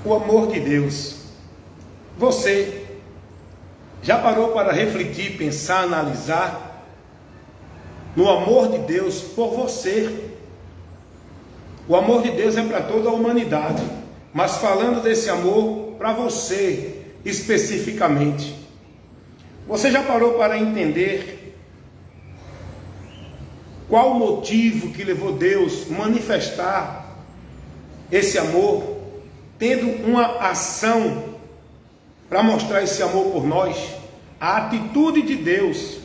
O amor de Deus. Você já parou para refletir, pensar, analisar no amor de Deus por você? O amor de Deus é para toda a humanidade, mas falando desse amor para você especificamente. Você já parou para entender qual o motivo que levou Deus a manifestar esse amor, tendo uma ação para mostrar esse amor por nós? A atitude de Deus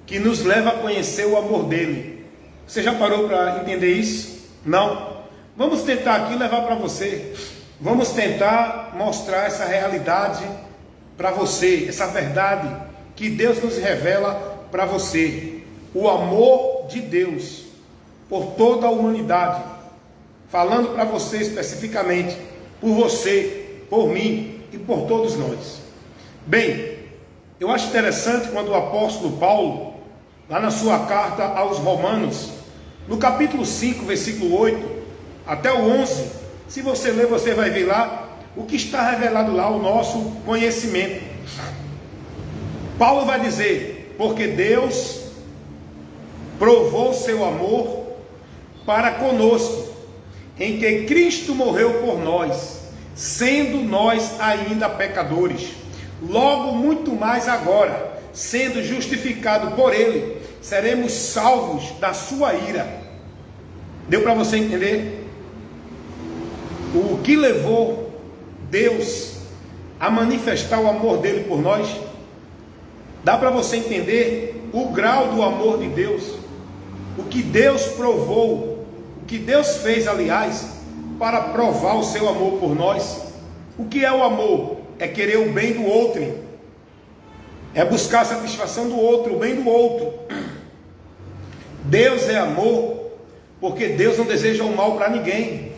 que nos leva a conhecer o amor dele. Você já parou para entender isso? Não? Vamos tentar aqui levar para você. Vamos tentar mostrar essa realidade para você, essa verdade que Deus nos revela para você. O amor de Deus por toda a humanidade. Falando para você especificamente, por você, por mim e por todos nós. Bem, eu acho interessante quando o apóstolo Paulo, lá na sua carta aos Romanos, no capítulo 5, versículo 8 até o 11, se você ler, você vai ver lá o que está revelado lá, o nosso conhecimento. Paulo vai dizer: porque Deus provou seu amor para conosco, em que Cristo morreu por nós, sendo nós ainda pecadores. Logo, muito mais agora, sendo justificado por Ele, seremos salvos da sua ira. Deu para você entender? O que levou Deus a manifestar o amor dele por nós? Dá para você entender o grau do amor de Deus? O que Deus provou, o que Deus fez, aliás, para provar o seu amor por nós? O que é o amor? É querer o bem do outro, é buscar a satisfação do outro, o bem do outro. Deus é amor, porque Deus não deseja o mal para ninguém.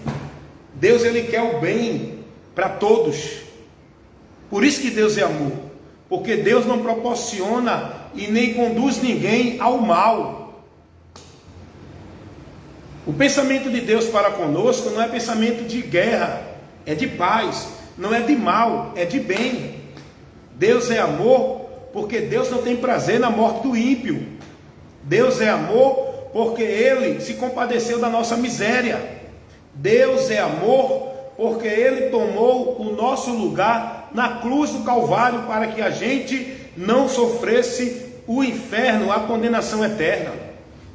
Deus, Ele quer o bem para todos. Por isso que Deus é amor, porque Deus não proporciona e nem conduz ninguém ao mal. O pensamento de Deus para conosco não é pensamento de guerra, é de paz. Não é de mal, é de bem. Deus é amor, porque Deus não tem prazer na morte do ímpio. Deus é amor, porque Ele se compadeceu da nossa miséria. Deus é amor, porque Ele tomou o nosso lugar na cruz do Calvário, para que a gente não sofresse o inferno, a condenação eterna.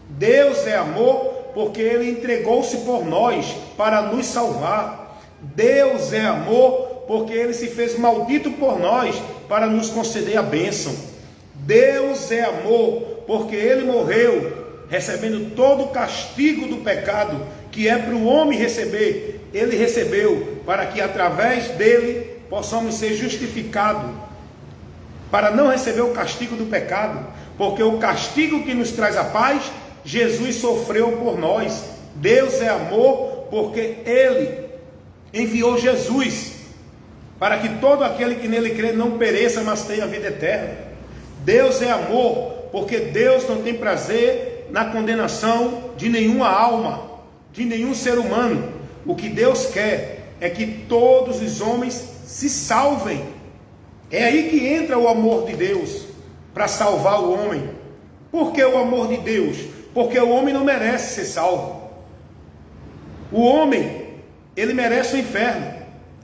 Deus é amor, porque Ele entregou-se por nós para nos salvar. Deus é amor, porque Ele se fez maldito por nós para nos conceder a bênção. Deus é amor, porque Ele morreu, recebendo todo o castigo do pecado, que é para o homem receber. Ele recebeu, para que através dele possamos ser justificados, para não receber o castigo do pecado, porque o castigo que nos traz a paz, Jesus sofreu por nós. Deus é amor, porque Ele enviou Jesus, para que todo aquele que nele crê não pereça, mas tenha vida eterna. Deus é amor, porque Deus não tem prazer na condenação de nenhuma alma, de nenhum ser humano. O que Deus quer é que todos os homens se salvem. É aí que entra o amor de Deus, para salvar o homem. Por que o amor de Deus? Porque o homem não merece ser salvo. O homem, ele merece o inferno.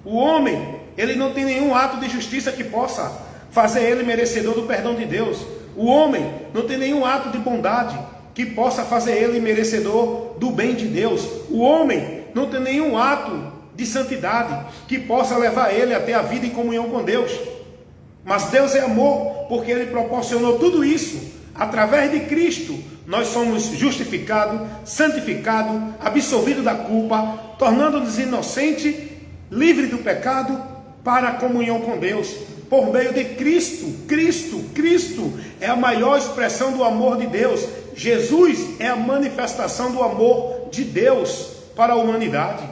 O homem, ele não tem nenhum ato de justiça que possa fazer ele merecedor do perdão de Deus. O homem não tem nenhum ato de bondade que possa fazer ele merecedor do bem de Deus. O homem não tem nenhum ato de santidade que possa levar ele até a vida em comunhão com Deus. Mas Deus é amor, porque Ele proporcionou tudo isso. Através de Cristo, nós somos justificados, santificados, absolvidos da culpa, tornando-nos inocentes, livres do pecado, para a comunhão com Deus, por meio de Cristo. Cristo é a maior expressão do amor de Deus. Jesus é a manifestação do amor de Deus para a humanidade.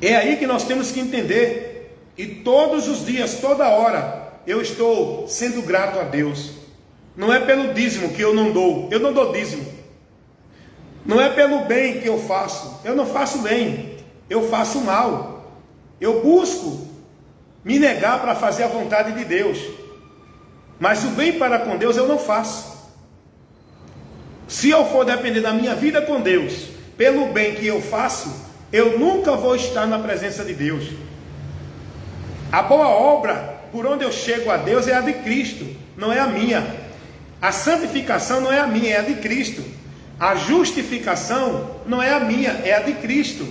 É aí que nós temos que entender. E todos os dias, toda hora, eu estou sendo grato a Deus. Não é pelo dízimo que eu não dou dízimo. Não é pelo bem que eu não faço bem, eu faço mal. Eu busco me negar para fazer a vontade de Deus. Mas o bem para com Deus eu não faço. Se eu for depender da minha vida com Deus, pelo bem que eu faço, eu nunca vou estar na presença de Deus. A boa obra, por onde eu chego a Deus, é a de Cristo, não é a minha. A santificação não é a minha, é a de Cristo. A justificação não é a minha, é a de Cristo.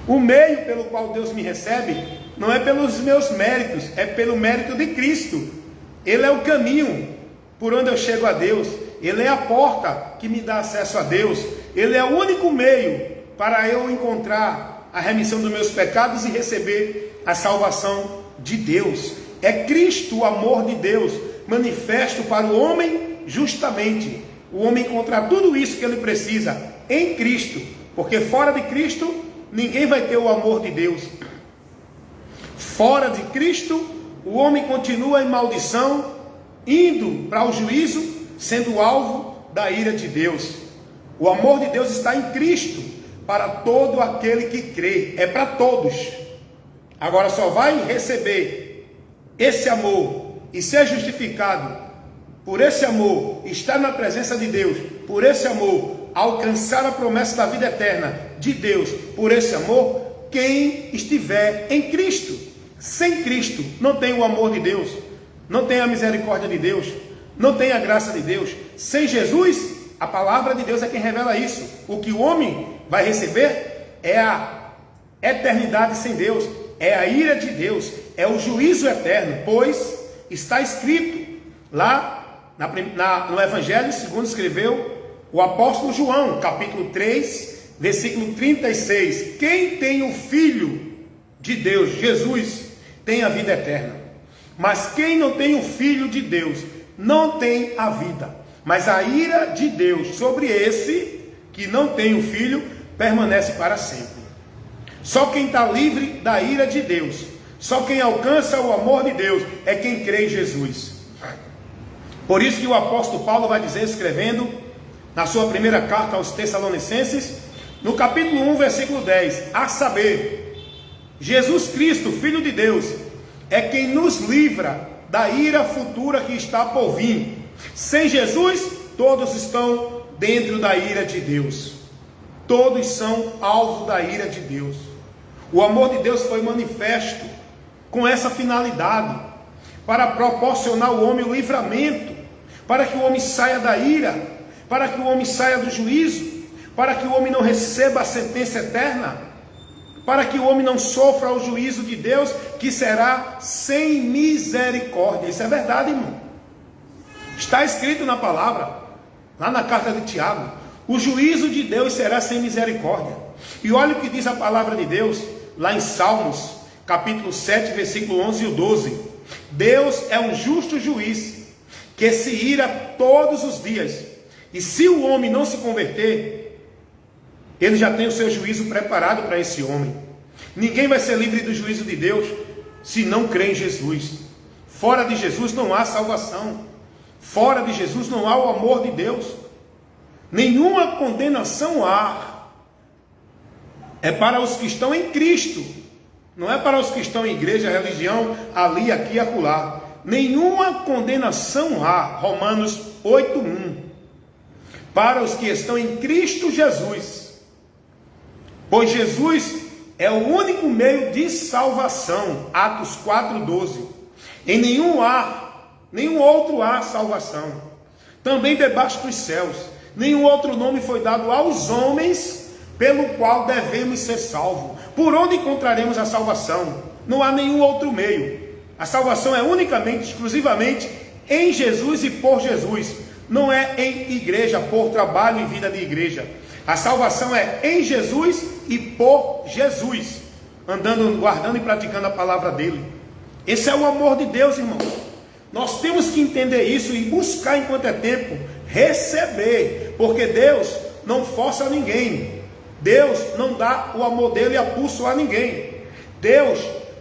O meio pelo qual Deus me recebe não é pelos meus méritos, é pelo mérito de Cristo. Ele é o caminho por onde eu chego a Deus. Ele é a porta que me dá acesso a Deus. Ele é o único meio para eu encontrar a remissão dos meus pecados e receber a salvação de Deus. É Cristo, o amor de Deus, manifesto para o homem justamente. O homem encontrar tudo isso que ele precisa em Cristo, porque fora de Cristo ninguém vai ter o amor de Deus. Fora de Cristo o homem continua em maldição, indo para o juízo, sendo alvo da ira de Deus. O amor de Deus está em Cristo para todo aquele que crê, é para todos. Agora só vai receber esse amor e ser justificado por esse amor, estar na presença de Deus, por esse amor, alcançar a promessa da vida eterna de Deus, por esse amor, quem estiver em Cristo. Sem Cristo não tem o amor de Deus, não tem a misericórdia de Deus, não tem a graça de Deus. Sem Jesus, a palavra de Deus é quem revela isso. O que o homem vai receber é a eternidade sem Deus, é a ira de Deus, é o juízo eterno, pois está escrito lá no Evangelho segundo escreveu o apóstolo João, capítulo 3, versículo 36. Quem tem o Filho de Deus, Jesus, tem a vida eterna. Mas quem não tem o Filho de Deus, não tem a vida. Mas a ira de Deus sobre esse que não tem o Filho, permanece para sempre. Só quem está livre da ira de Deus, só quem alcança o amor de Deus, é quem crê em Jesus. Por isso que o apóstolo Paulo vai dizer, escrevendo na sua primeira carta aos Tessalonicenses, no capítulo 1, versículo 10, a saber, Jesus Cristo, Filho de Deus, é quem nos livra da ira futura que está por vir. Sem Jesus, todos estão dentro da ira de Deus. Todos são alvo da ira de Deus. O amor de Deus foi manifesto com essa finalidade, para proporcionar ao homem o livramento, para que o homem saia da ira, para que o homem saia do juízo, para que o homem não receba a sentença eterna, para que o homem não sofra o juízo de Deus, que será sem misericórdia. Isso é verdade, irmão. Está escrito na palavra, lá na carta de Tiago, o juízo de Deus será sem misericórdia. E olha o que diz a palavra de Deus, lá em Salmos, capítulo 7, versículo 11 e 12. Deus é um justo juiz, que se ira todos os dias, e se o homem não se converter, ele já tem o seu juízo preparado para esse homem. Ninguém vai ser livre do juízo de Deus, se não crê em Jesus. Fora de Jesus não há salvação, fora de Jesus não há o amor de Deus, nenhuma condenação há. É para os que estão em Cristo, não é para os que estão em igreja, religião, ali, aqui e acolá. Nenhuma condenação há. Romanos 8:1. Para os que estão em Cristo Jesus. Pois Jesus é o único meio de salvação. Atos 4:12. Em nenhum outro há salvação. Também debaixo dos céus. Nenhum outro nome foi dado aos homens pelo qual devemos ser salvos. Por onde encontraremos a salvação? Não há nenhum outro meio. A salvação é unicamente, exclusivamente em Jesus e por Jesus. Não é em igreja, por trabalho e vida de igreja. A salvação é em Jesus e por Jesus, andando, guardando e praticando a palavra dele. Esse é o amor de Deus, irmãos. Nós temos que entender isso e buscar, enquanto é tempo, receber, porque Deus não força ninguém. Deus não dá o amor dele a pulso a ninguém. Deus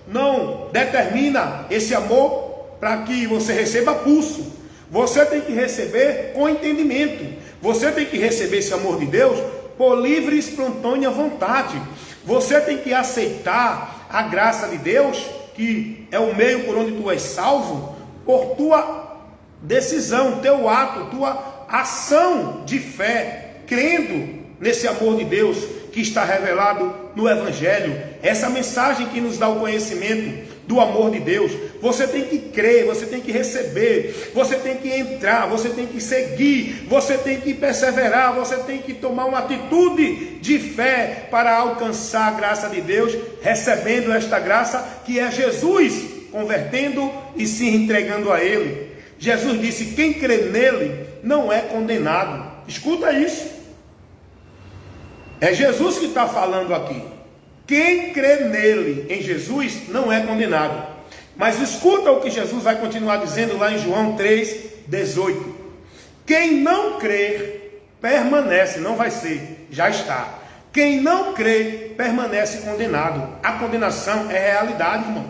não determina esse amor para que você receba a pulso. Você tem que receber com entendimento. Você tem que receber esse amor de Deus por livre e espontânea vontade. Você tem que aceitar a graça de Deus, que é o meio por onde tu és salvo, por tua decisão, teu ato, tua ação de fé, crendo nesse amor de Deus que está revelado no Evangelho. Essa mensagem que nos dá o conhecimento do amor de Deus. Você tem que crer, você tem que receber, você tem que entrar, você tem que seguir, você tem que perseverar, você tem que tomar uma atitude de fé para alcançar a graça de Deus, recebendo esta graça que é Jesus, convertendo e se entregando a Ele. Jesus disse: quem crê nele não é condenado. Escuta isso. É Jesus que está falando aqui. Quem crê nele, em Jesus, não é condenado. Mas escuta o que Jesus vai continuar dizendo lá em João 3,18. Quem não crer, permanece, não vai ser, já está. Quem não crê, permanece condenado. A condenação é realidade, irmão.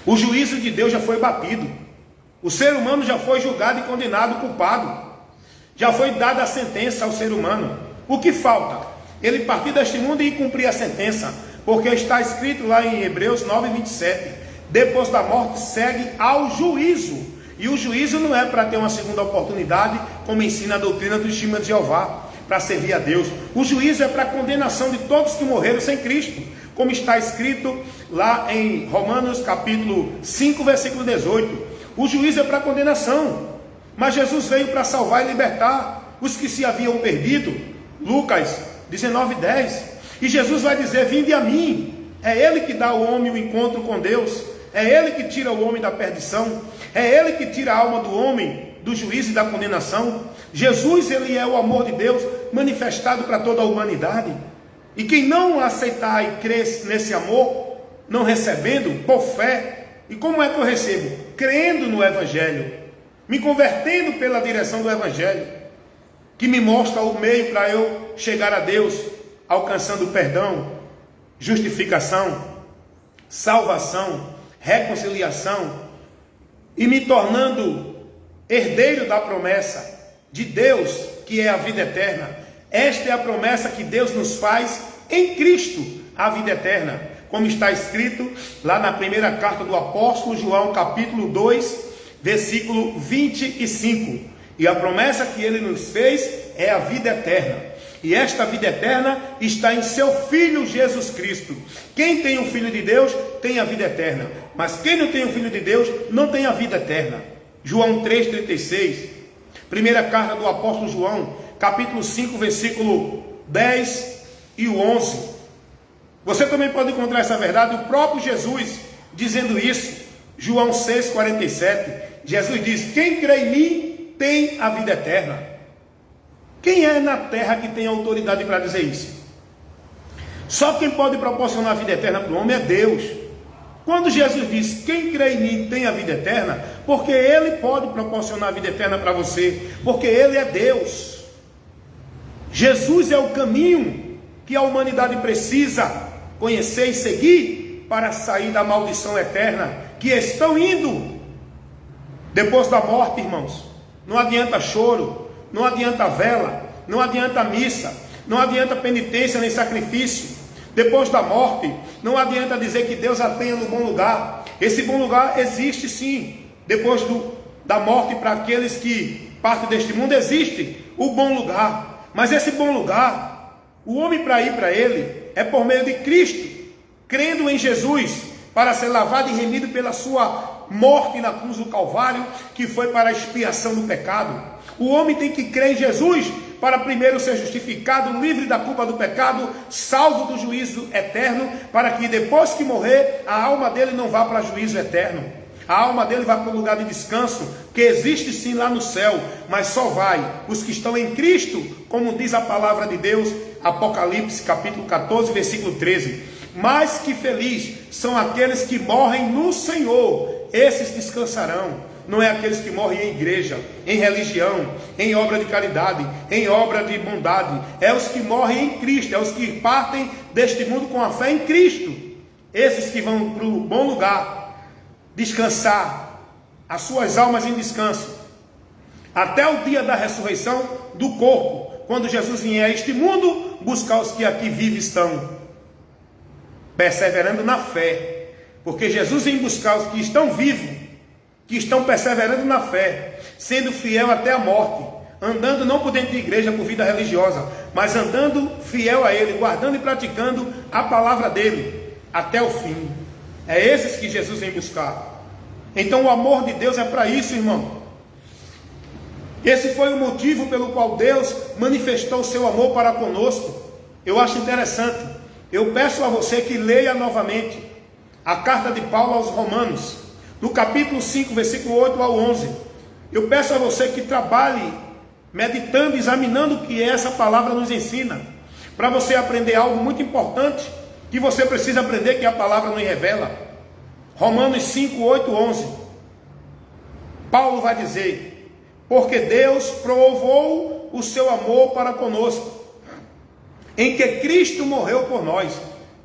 O juízo de Deus já foi batido. O ser humano já foi julgado e condenado, culpado. Já foi dada a sentença ao ser humano. O que falta? Ele partir deste mundo e cumprir a sentença, porque está escrito lá em Hebreus 9:27, depois da morte segue ao juízo, e o juízo não é para ter uma segunda oportunidade, como ensina a doutrina do Testemunho de Jeová, para servir a Deus. O juízo é para a condenação de todos que morreram sem Cristo, como está escrito lá em Romanos capítulo 5, versículo 18, o juízo é para a condenação, mas Jesus veio para salvar e libertar os que se haviam perdido. Lucas 19:10, e Jesus vai dizer: vinde a mim. É Ele que dá ao homem o encontro com Deus, é Ele que tira o homem da perdição, é Ele que tira a alma do homem do juízo e da condenação. Jesus, Ele é o amor de Deus manifestado para toda a humanidade, e quem não aceitar e crer nesse amor, não recebendo por fé, e como é que eu recebo? Crendo no Evangelho, me convertendo pela direção do Evangelho, que me mostra o meio para eu chegar a Deus, alcançando perdão, justificação, salvação, reconciliação, e me tornando herdeiro da promessa de Deus, que é a vida eterna. Esta é a promessa que Deus nos faz em Cristo, a vida eterna, como está escrito lá na primeira carta do apóstolo João, capítulo 2, versículo 25. E a promessa que Ele nos fez é a vida eterna. E esta vida eterna está em seu Filho Jesus Cristo. Quem tem o Filho de Deus tem a vida eterna. Mas quem não tem o Filho de Deus não tem a vida eterna. João 3,36. Primeira carta do apóstolo João, capítulo 5, versículo 10 e o 11. Você também pode encontrar essa verdade, o próprio Jesus dizendo isso. João 6,47. Jesus diz: quem crê em mim tem a vida eterna. Quem é na terra que tem autoridade para dizer isso? Só quem pode proporcionar a vida eterna para o homem é Deus. Quando Jesus diz: quem crê em mim tem a vida eterna, porque Ele pode proporcionar a vida eterna para você, porque Ele é Deus. Jesus é o caminho que a humanidade precisa conhecer e seguir para sair da maldição eterna que estão indo depois da morte, irmãos. Não adianta choro, não adianta vela, não adianta missa, não adianta penitência nem sacrifício. Depois da morte, não adianta dizer que Deus a tenha no bom lugar. Esse bom lugar existe sim. Depois da morte, para aqueles que partem deste mundo, existe o bom lugar. Mas esse bom lugar, o homem para ir para ele, é por meio de Cristo, crendo em Jesus, para ser lavado e remido pela sua morte na cruz do Calvário, que foi para a expiação do pecado. O homem tem que crer em Jesus para primeiro ser justificado, livre da culpa do pecado, salvo do juízo eterno, para que depois que morrer, a alma dele não vá para juízo eterno. A alma dele vai para um lugar de descanso, que existe sim lá no céu, mas só vai os que estão em Cristo, como diz a palavra de Deus, Apocalipse capítulo 14, versículo 13. Mas que feliz são aqueles que morrem no Senhor, esses descansarão. Não é aqueles que morrem em igreja, em religião, em obra de caridade, em obra de bondade. É os que morrem em Cristo, é os que partem deste mundo com a fé em Cristo. Esses que vão para o bom lugar, descansar, as suas almas em descanso, até o dia da ressurreição do corpo, quando Jesus vier a este mundo, buscar os que aqui vivos estão. perseverando na fé, porque Jesus vem buscar os que estão vivos, que estão perseverando na fé, sendo fiel até a morte, andando não por dentro de igreja, por vida religiosa, mas andando fiel a Ele, guardando e praticando a palavra dEle, até o fim. É esses que Jesus vem buscar. Então o amor de Deus é para isso, irmão. Esse foi o motivo pelo qual Deus manifestou o seu amor para conosco. Eu acho interessante. Eu peço a você que leia novamente a carta de Paulo aos Romanos, no capítulo 5, versículo 8 ao 11. Eu peço a você que trabalhe meditando, examinando o que essa palavra nos ensina, para você aprender algo muito importante, que você precisa aprender, que a palavra nos revela. Romanos 5, 8, 11. Paulo vai dizer: porque Deus provou o seu amor para conosco, em que Cristo morreu por nós,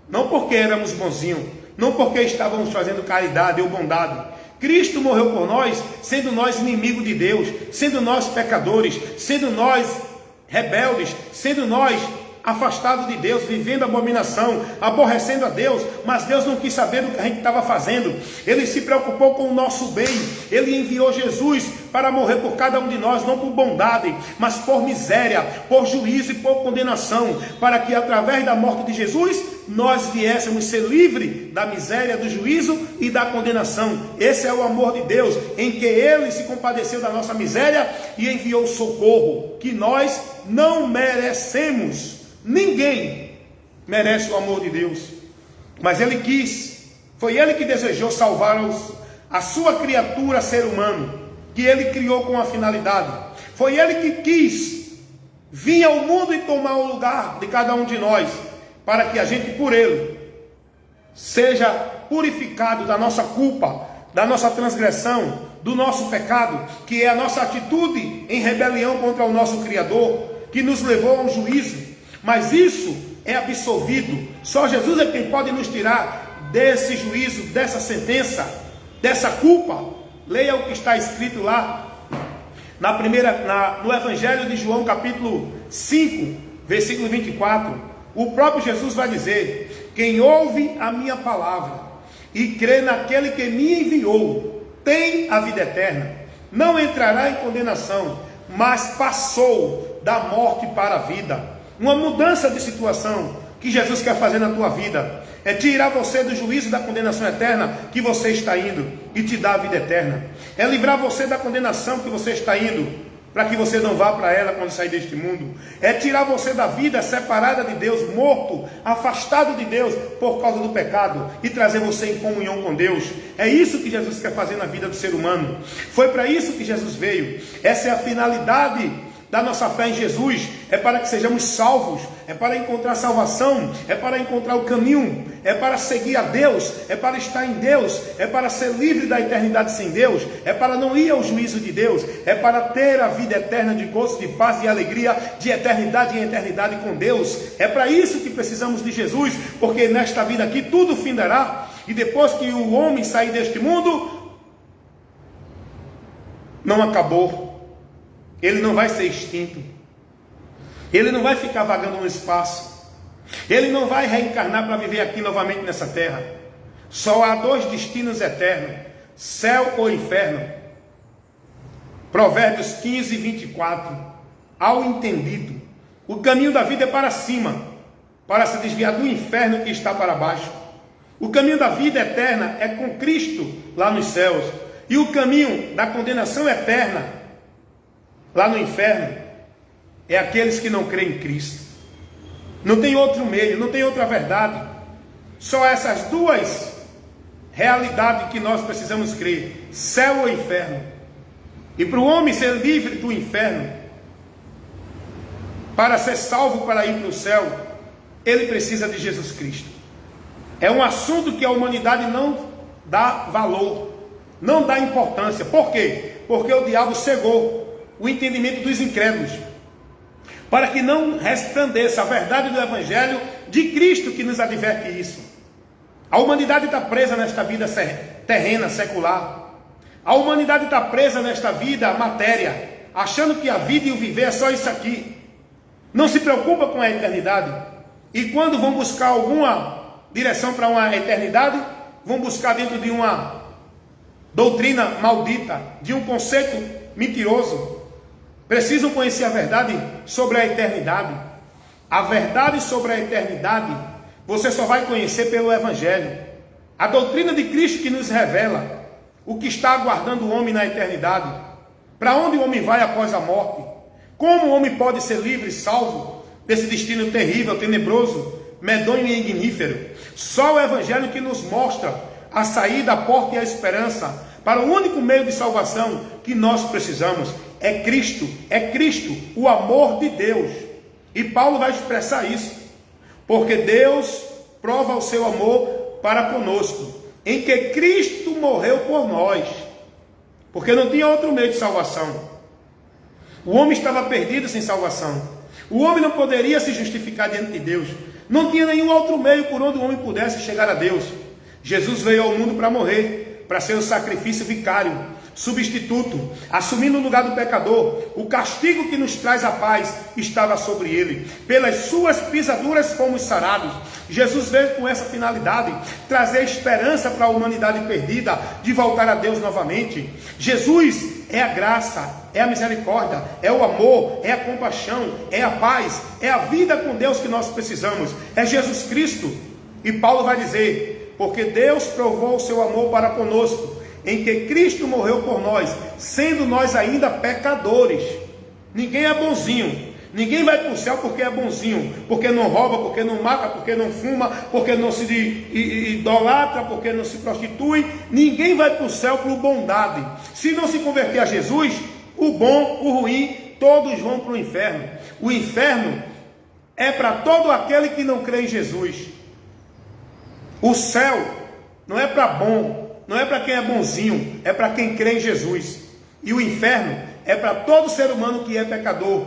não porque éramos bonzinhos, não porque estávamos fazendo caridade ou bondade. Cristo morreu por nós, sendo nós inimigos de Deus, sendo nós pecadores, sendo nós rebeldes, sendo nós afastados de Deus, vivendo abominação, aborrecendo a Deus. Mas Deus não quis saber do que a gente estava fazendo. Ele se preocupou com o nosso bem. Ele enviou Jesus para morrer por cada um de nós, não por bondade, mas por miséria, por juízo e por condenação, para que através da morte de Jesus nós viéssemos ser livres da miséria, do juízo e da condenação. Esse é o amor de Deus, em que Ele se compadeceu da nossa miséria e enviou socorro que nós não merecemos. Ninguém merece o amor de Deus, mas Ele quis. Foi Ele que desejou salvar a sua criatura, ser humano, que Ele criou com a finalidade. Foi Ele que quis vir ao mundo e tomar o lugar de cada um de nós, para que a gente, por Ele, seja purificado da nossa culpa, da nossa transgressão, do nosso pecado, que é a nossa atitude em rebelião contra o nosso Criador, que nos levou a um juízo. Mas isso é absolvido. Só Jesus é quem pode nos tirar desse juízo, dessa sentença, dessa culpa. Leia o que está escrito lá no Evangelho de João, capítulo 5, versículo 24. O próprio Jesus vai dizer: quem ouve a minha palavra e crê naquele que me enviou tem a vida eterna, não entrará em condenação, mas passou da morte para a vida. Uma mudança de situação que Jesus quer fazer na tua vida é tirar você do juízo da condenação eterna que você está indo e te dar a vida eterna. É livrar você da condenação que você está indo, para que você não vá para ela quando sair deste mundo. É tirar você da vida separada de Deus, morto, afastado de Deus por causa do pecado, e trazer você em comunhão com Deus. É isso que Jesus quer fazer na vida do ser humano. Foi para isso que Jesus veio. Essa é a finalidade da nossa fé em Jesus. É para que sejamos salvos, é para encontrar salvação, é para encontrar o caminho, é para seguir a Deus, é para estar em Deus, é para ser livre da eternidade sem Deus, é para não ir ao juízo de Deus, é para ter a vida eterna de gozo, de paz, de alegria, de eternidade em eternidade com Deus. É para isso que precisamos de Jesus, porque nesta vida aqui tudo findará, e depois que o homem sair deste mundo, não acabou. Ele não vai ser extinto. Ele não vai ficar vagando no espaço. Ele não vai reencarnar para viver aqui novamente nessa terra. Só há dois destinos eternos: céu ou inferno. Provérbios 15, 24. Ao entendido, o caminho da vida é para cima, para se desviar do inferno que está para baixo. O caminho da vida eterna é com Cristo lá nos céus. E o caminho da condenação eterna lá no inferno é aqueles que não creem em Cristo. Não tem outro meio, não tem outra verdade. Só essas duas realidades que nós precisamos crer: céu ou inferno. E para o homem ser livre do inferno, para ser salvo, para ir para o céu, ele precisa de Jesus Cristo. É um assunto que a humanidade não dá valor, não dá importância. Por quê? Porque o diabo cegou o entendimento dos incrédulos, para que não resplandeça a verdade do Evangelho de Cristo, que nos adverte isso. A humanidade está presa nesta vida terrena, secular. A humanidade está presa nesta vida matéria, achando que a vida e o viver é só isso aqui. Não se preocupa com a eternidade. E quando vão buscar alguma direção para uma eternidade, vão buscar dentro de uma doutrina maldita, de um conceito mentiroso. Precisam conhecer a verdade sobre a eternidade. A verdade sobre a eternidade você só vai conhecer pelo Evangelho. A doutrina de Cristo que nos revela o que está aguardando o homem na eternidade. Para onde o homem vai após a morte. Como o homem pode ser livre e salvo desse destino terrível, tenebroso, medonho e ignífero. Só o Evangelho que nos mostra a saída, a porta e a esperança para o único meio de salvação que nós precisamos. É Cristo, o amor de Deus. E Paulo vai expressar isso, porque Deus prova o seu amor para conosco, em que Cristo morreu por nós, porque não tinha outro meio de salvação. O homem estava perdido sem salvação. O homem não poderia se justificar diante de Deus. Não tinha nenhum outro meio por onde o homem pudesse chegar a Deus. Jesus veio ao mundo para morrer, para ser o sacrifício vicário, substituto, assumindo o lugar do pecador. O castigo que nos traz a paz estava sobre ele. Pelas suas pisaduras fomos sarados. Jesus veio com essa finalidade, trazer esperança para a humanidade perdida, de voltar a Deus novamente. Jesus é a graça, é a misericórdia, é o amor, é a compaixão, é a paz, é a vida com Deus que nós precisamos. É Jesus Cristo. E Paulo vai dizer, porque Deus provou o seu amor para conosco, em que Cristo morreu por nós, sendo nós ainda pecadores. Ninguém é bonzinho, ninguém vai para o céu porque é bonzinho, porque não rouba, porque não mata, porque não fuma, porque não se idolatra, porque não se prostitui. Ninguém vai para o céu por bondade. Se não se converter a Jesus, o bom, o ruim, todos vão para o inferno. O inferno é para todo aquele que não crê em Jesus. O céu não é para bom, não é para quem é bonzinho, é para quem crê em Jesus. E o inferno é para todo ser humano que é pecador.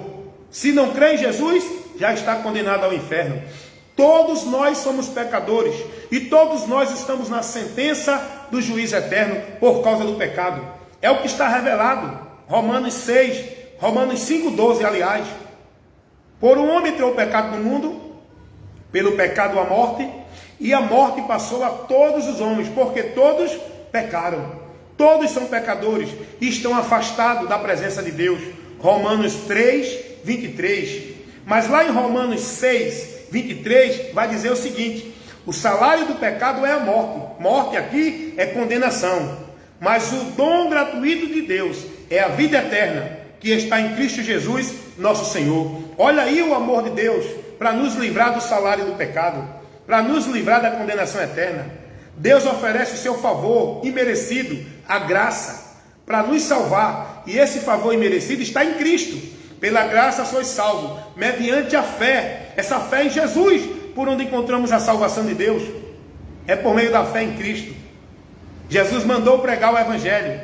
Se não crê em Jesus, já está condenado ao inferno. Todos nós somos pecadores e todos nós estamos na sentença do juízo eterno por causa do pecado. É o que está revelado. Romanos 6, Romanos 5,12, aliás. Por um homem entrou o pecado no mundo, pelo pecado a morte, e a morte passou a todos os homens, porque todos pecaram. Todos são pecadores e estão afastados da presença de Deus. Romanos 3, 23. Mas lá em Romanos 6, 23, vai dizer o seguinte: o salário do pecado é a morte. Morte aqui é condenação. Mas o dom gratuito de Deus é a vida eterna, que está em Cristo Jesus, nosso Senhor. Olha aí o amor de Deus para nos livrar do salário do pecado, para nos livrar da condenação eterna. Deus oferece o seu favor imerecido, a graça, para nos salvar. E esse favor imerecido está em Cristo. Pela graça sois salvos, mediante a fé. Essa fé em Jesus, por onde encontramos a salvação de Deus. É por meio da fé em Cristo. Jesus mandou pregar o Evangelho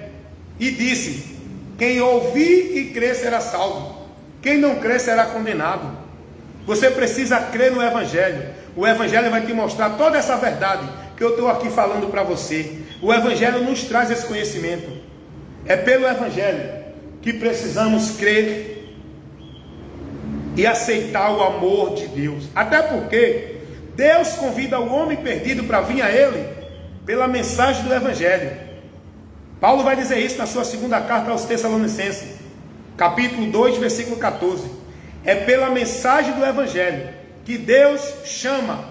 e disse: quem ouvir e crer será salvo. Quem não crer será condenado. Você precisa crer no Evangelho. O Evangelho vai te mostrar toda essa verdade que eu estou aqui falando para você. O Evangelho nos traz esse conhecimento. É pelo Evangelho que precisamos crer e aceitar o amor de Deus. Até porque Deus convida o homem perdido para vir a Ele pela mensagem do Evangelho. Paulo vai dizer isso na sua segunda carta aos Tessalonicenses, capítulo 2, versículo 14. É pela mensagem do Evangelho que Deus chama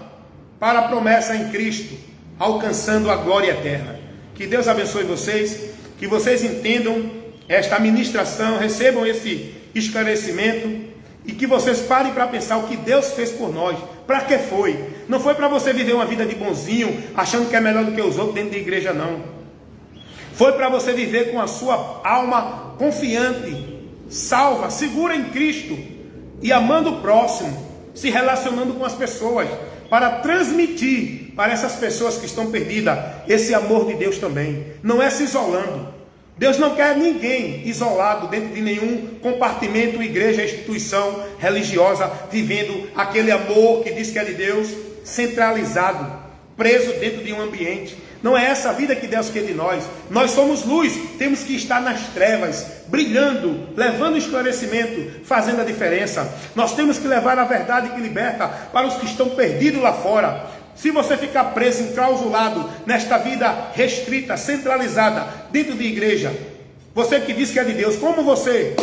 para a promessa em Cristo, alcançando a glória eterna. Que Deus abençoe vocês, que vocês entendam esta ministração, recebam esse esclarecimento e que vocês parem para pensar o que Deus fez por nós. Para que foi? Não foi para você viver uma vida de bonzinho, achando que é melhor do que os outros dentro da igreja, não. Foi para você viver com a sua alma confiante, salva, segura em Cristo e amando o próximo, se relacionando com as pessoas, para transmitir para essas pessoas que estão perdidas esse amor de Deus também. Não é se isolando. Deus não quer ninguém isolado dentro de nenhum compartimento, igreja, instituição religiosa, vivendo aquele amor que diz que é de Deus, centralizado, preso dentro de um ambiente. Não é essa a vida que Deus quer de nós. Nós somos luz, temos que estar nas trevas, brilhando, levando esclarecimento, fazendo a diferença. Nós temos que levar a verdade que liberta para os que estão perdidos lá fora. Se você ficar preso, enclausulado nesta vida restrita, centralizada, dentro de igreja, você que diz que é de Deus, como você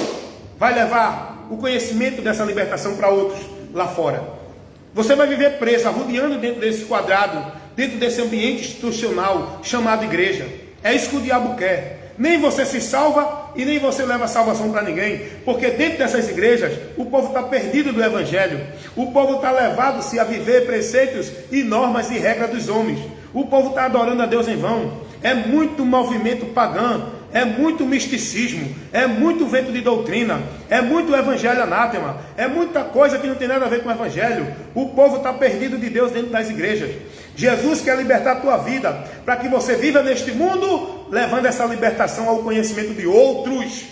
vai levar o conhecimento dessa libertação para outros lá fora? Você vai viver preso, arrodeando dentro desse quadrado, dentro desse ambiente institucional chamado igreja. É isso que o diabo quer. Nem você se salva e nem você leva salvação para ninguém, porque dentro dessas igrejas o povo está perdido do evangelho, o povo está levado-se a viver preceitos e normas e regras dos homens, o povo está adorando a Deus em vão. É muito movimento pagão, é muito misticismo, é muito vento de doutrina, é muito evangelho anátema, é muita coisa que não tem nada a ver com o evangelho. O povo está perdido de Deus dentro das igrejas. Jesus quer libertar a tua vida, para que você viva neste mundo, levando essa libertação ao conhecimento de outros.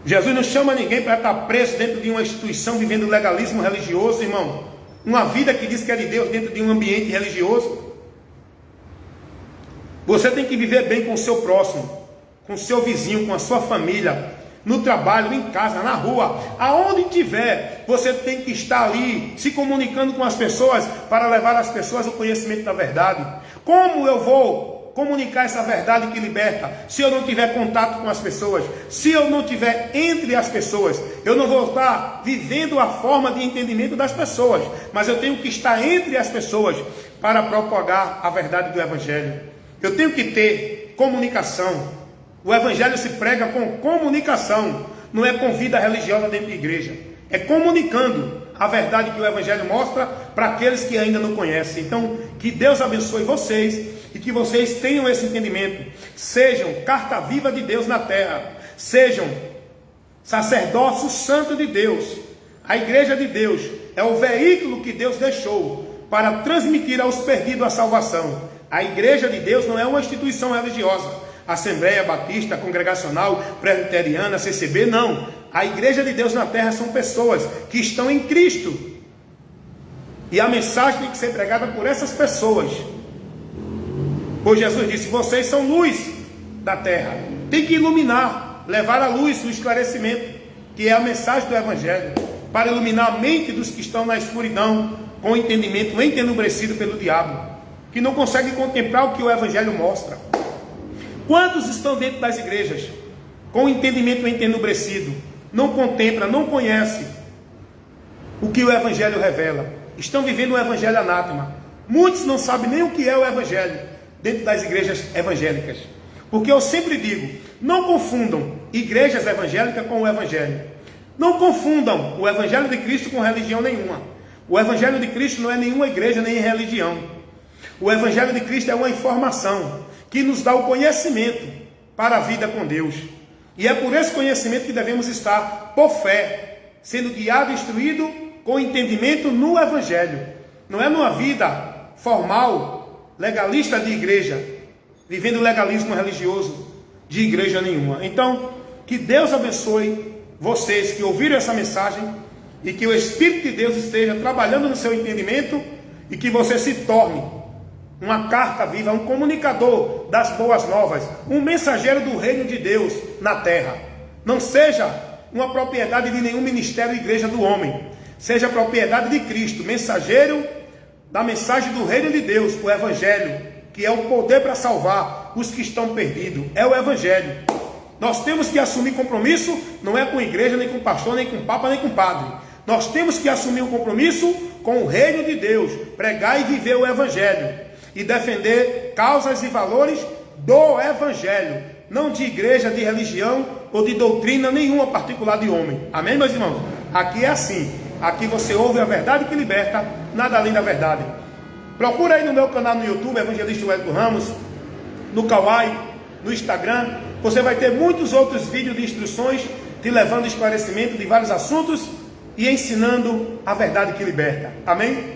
Jesus não chama ninguém para estar preso dentro de uma instituição, vivendo legalismo religioso, irmão. Uma vida que diz que é de Deus dentro de um ambiente religioso. Você tem que viver bem com o seu próximo, com o seu vizinho, com a sua família, no trabalho, em casa, na rua, aonde tiver, você tem que estar ali, se comunicando com as pessoas, para levar as pessoas ao conhecimento da verdade. Como eu vou comunicar essa verdade que liberta, se eu não tiver contato com as pessoas, se eu não tiver entre as pessoas? Eu não vou estar vivendo a forma de entendimento das pessoas, mas eu tenho que estar entre as pessoas, para propagar a verdade do evangelho. Eu tenho que ter comunicação. O evangelho se prega com comunicação, não é com vida religiosa dentro de igreja. É comunicando a verdade que o evangelho mostra para aqueles que ainda não conhecem. Então, que Deus abençoe vocês e que vocês tenham esse entendimento. Sejam carta viva de Deus na terra. Sejam sacerdócio santo de Deus. A igreja de Deus é o veículo que Deus deixou para transmitir aos perdidos a salvação. A igreja de Deus não é uma instituição religiosa, Assembleia Batista, Congregacional, Presbiteriana, CCB, não. A igreja de Deus na terra são pessoas que estão em Cristo. E a mensagem tem que ser pregada por essas pessoas. Pois Jesus disse, vocês são luz da terra. Tem que iluminar, levar a luz, o esclarecimento, que é a mensagem do evangelho, para iluminar a mente dos que estão na escuridão, com o entendimento entenebrecido pelo diabo, que não consegue contemplar o que o evangelho mostra. Quantos estão dentro das igrejas com o entendimento entenebrecido, não contempla, não conhece o que o evangelho revela, estão vivendo o evangelho anátema? Muitos não sabem nem o que é o evangelho dentro das igrejas evangélicas, porque eu sempre digo, não confundam igrejas evangélicas com o evangelho, não confundam o evangelho de Cristo com religião nenhuma. O evangelho de Cristo não é nenhuma igreja nem religião. O evangelho de Cristo é uma informação que nos dá o conhecimento para a vida com Deus. E é por esse conhecimento que devemos estar por fé, sendo guiado e instruído com entendimento no evangelho. Não é numa vida formal, legalista de igreja, vivendo legalismo religioso de igreja nenhuma. Então, que Deus abençoe vocês que ouviram essa mensagem e que o Espírito de Deus esteja trabalhando no seu entendimento e que você se torne uma carta viva, um comunicador das boas novas, um mensageiro do reino de Deus na terra. Não seja uma propriedade de nenhum ministério ou igreja do homem, seja propriedade de Cristo, mensageiro da mensagem do reino de Deus, o evangelho, que é o poder para salvar os que estão perdidos, é o evangelho. Nós temos que assumir compromisso, não é com igreja, nem com pastor, nem com papa, nem com padre. Nós temos que assumir um compromisso com o reino de Deus, pregar e viver o evangelho, e defender causas e valores do evangelho, não de igreja, de religião ou de doutrina nenhuma particular de homem. Amém, meus irmãos? Aqui é assim. Aqui você ouve a verdade que liberta, nada além da verdade. Procura aí no meu canal no YouTube, Evangelista Wellington Ramos, no Kawaii, no Instagram. Você vai ter muitos outros vídeos de instruções, te levando esclarecimento de vários assuntos e ensinando a verdade que liberta. Amém?